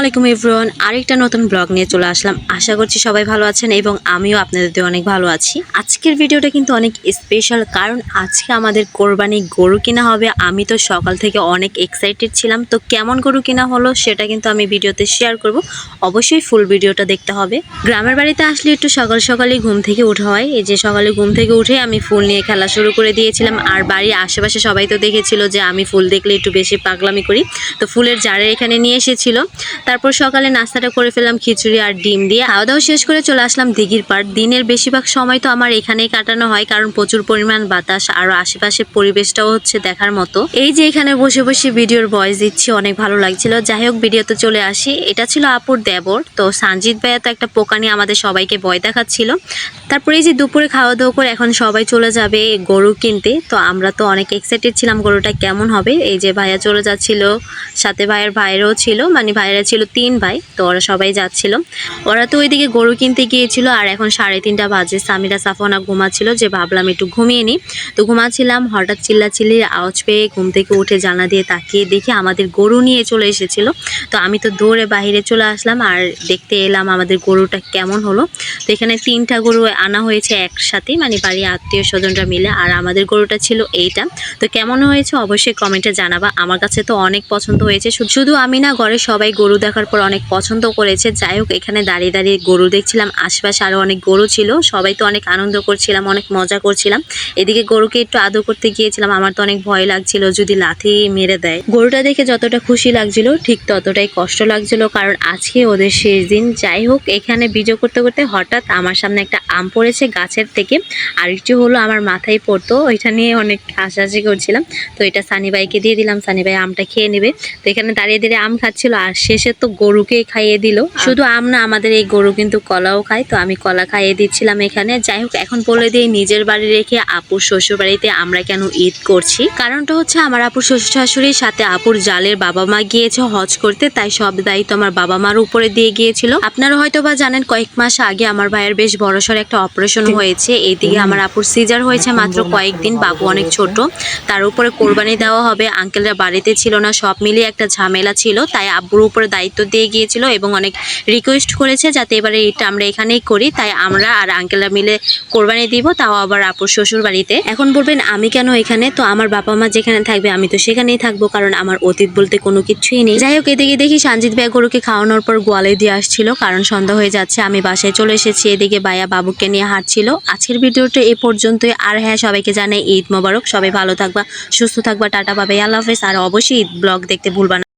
আলাইকুম এভরিওয়ান, আরেকটা নতুন ব্লগ নিয়ে চলে আসলাম। আশা করছি সবাই ভালো আছেন এবং আমিও আপনাদের দিয়ে অনেক ভালো আছি। আজকের ভিডিওটা কিন্তু অনেক স্পেশাল, কারণ আজকে আমাদের কোরবানি গরু কিনা হবে। আমি তো সকাল থেকে অনেক এক্সাইটেড ছিলাম, তো কেমন গরু কিনা হলো সেটা কিন্তু আমি ভিডিওতে শেয়ার করব। অবশ্যই ফুল ভিডিওটা দেখতে হবে। গ্রামের বাড়িতে আসলে একটু সকাল সকালই ঘুম থেকে ওঠা হয়। এই যে সকালে ঘুম থেকে উঠে আমি ফুল নিয়ে খেলা শুরু করে দিয়েছিলাম। আর বাড়ির আশেপাশে সবাই তো দেখেছিল যে আমি ফুল দেখলে একটু বেশি পাগলামি করি, তো ফুলের জারে এখানে নিয়ে এসেছিল। তারপর সকালে নাস্তাটা করে ফেললাম খিচুড়ি আর ডিম দিয়ে। খাওয়া দাওয়া শেষ করে চলে আসলাম দিঘির পাড়। দিনের বেশিরভাগ সময় তো আমার এখানেই কাটানো হয়, কারণ প্রচুর পরিমাণ বাতাস আর আশেপাশের পরিবেশটাও হচ্ছে দেখার মতো। এই যে এখানে বসে বসে ভিডিওর ভয়েস দিচ্ছি, অনেক ভালো লাগছিল। যাই হোক, ভিডিওতে চলে আসি। এটা ছিল আপুর দেবর। তো সানজিদ ভাইয়া তো একটা পোকা নিয়ে আমাদের সবাইকে ভয় দেখাচ্ছিল। তারপরে এই যে দুপুরে খাওয়া দাওয়া করে এখন সবাই চলে যাবে গরু কিনতে। তো আমরা তো অনেক এক্সাইটেড ছিলাম গরুটা কেমন হবে। এই যে ভাইয়া চলে যাচ্ছিল, সাথে ভাইয়ের ভাইয়েরও ছিল, মানে ভাইয়েরা ছিল 3 ভাই, তো ওরা সবাই যাচ্ছিল। ওরা তো ওইদিকে গরু কিনতে গিয়েছিল। আর এখন 3:30 বাজে। সামিরা সাফনা ঘুমাচ্ছিল, যে ভাবলাম একটু ঘুমিয়ে নিই। তো ঘুমাচ্ছিলাম, হঠাৎ চিল্লাচিল্লির আওয়াজ পেয়ে ঘুম থেকে উঠে জানলা দিয়ে তাকিয়ে দেখি আমাদের গরু নিয়ে চলে এসেছিল। তো আমি তো দৌড়ে বাইরে চলে আসলাম আর দেখতে এলাম আমাদের গরুটা কেমন হলো। তো এখানে 3টা গরু আনা হয়েছে একসাথে, মানে বাড়ির আত্মীয় স্বজনরা মিলে। আর আমাদের গরুটা ছিল এইটা। তো কেমন হয়েছে অবশ্যই কমেন্টে জানাবা। আমার কাছে তো অনেক পছন্দ হয়েছে। শুধু আমি না, ঘরে সবাই গরু দেখার পর অনেক পছন্দ করেছে। যাই হোক, এখানে দাঁড়িয়ে দাঁড়িয়ে গরু দেখছিলাম। আশপাশে আরো অনেক গরু ছিল, সবাই তো অনেক আনন্দ করছিলাম, অনেক মজা করছিলাম। এদিকে গরুকে একটু আদর করতে গিয়েছিলাম। আমার তো অনেক ভয় লাগছিল যদি লাথি মেরে দেয়। গরুটা দেখে যতটা খুশি লাগছিল ঠিক ততটাই কষ্ট লাগছিল, কারণ আজকে ওদের শেষ দিন। যাই হোক, এখানে ভিডিও করতে করতে হঠাৎ আমার সামনে একটা আম পড়েছে গাছের থেকে। আর একটু হলো আমার মাথায় পড়তো, ওইটা নিয়ে অনেক হাসাহাসি করছিলাম। তো এটা সানি ভাইকে দিয়ে দিলাম, সানি ভাই আমটা খেয়ে নেবে। তো এখানে দাঁড়িয়ে দাঁড়িয়ে আম খাচ্ছিল, আর শেষে তো গরুকে খাইয়ে দিল। শুধু আম না, আমাদের এই গরু কিন্তু কলাও খায়। তো আমি কলা খাইয়ে দিচ্ছিলাম এখানে। যাই হোক, এখন বলে দিয়ে নিজের বাড়ি রেখে আপুর শ্বশুর বাড়িতে আমরা কেন ঈদ করছি। কারণটা হচ্ছে আমার আপুর শ্বশুর শাশুড়ির সাথে আপুর জালের বাবা মা গিয়েছে হজ করতে, তাই সব দায়িত্ব আমার বাবা মার উপরে দিয়ে গিয়েছিল। আপনারা হয়তো বা জানেন, কয়েক মাস আগে আমার ভাইয়ের বেশ বড়সড় একটা অপারেশন হয়েছে। এইদিকে আমার আপুর সিজার হয়েছে মাত্র কয়েকদিন, বাবু অনেক ছোট, তার উপরে কোরবানি দেওয়া হবে। আঙ্কেলরা বাড়িতে ছিল না, সব মিলিয়ে একটা ঝামেলা ছিল। তাই আব্বুর উপরে দায়িত্ব দিয়ে গিয়েছিল এবং অনেক রিকোয়েস্ট করেছে যাতে এবারে এটা আমরা এখানেই করি। তাই আমরা আর আঙ্কেলরা মিলে কোরবানি দিব, তাও আবার আপুর শ্বশুর বাড়িতে। এখন বলবেন আমি কেন এখানে? তো আমার বাবা মা যেখানে থাকবে আমি তো সেখানেই থাকবো, কারণ আমার অতীত বলতে কোনো কিছুই নেই। যাই হোক, এদিকে দেখি সানজিদ ভাই গরুকে খাওয়ানোর পর গোয়ালে দিয়ে আসছিল, কারণ সন্ধ্যা হয়ে যাচ্ছে। আমি বাসায় চলে এসেছি। এদিকে ভাইয়া বাবুকে নিয়ে হাঁটছিল। আজকের ভিডিওটা এ পর্যন্তই। আর হ্যাঁ, সবাইকে জানাই ঈদ মোবারক। সবাই ভালো থাকবা, সুস্থ থাকবা। টাটা, বাবাই, আল্লাহ হাফেজ। আর অবশ্যই ঈদ ব্লগ দেখতে ভুলবা না।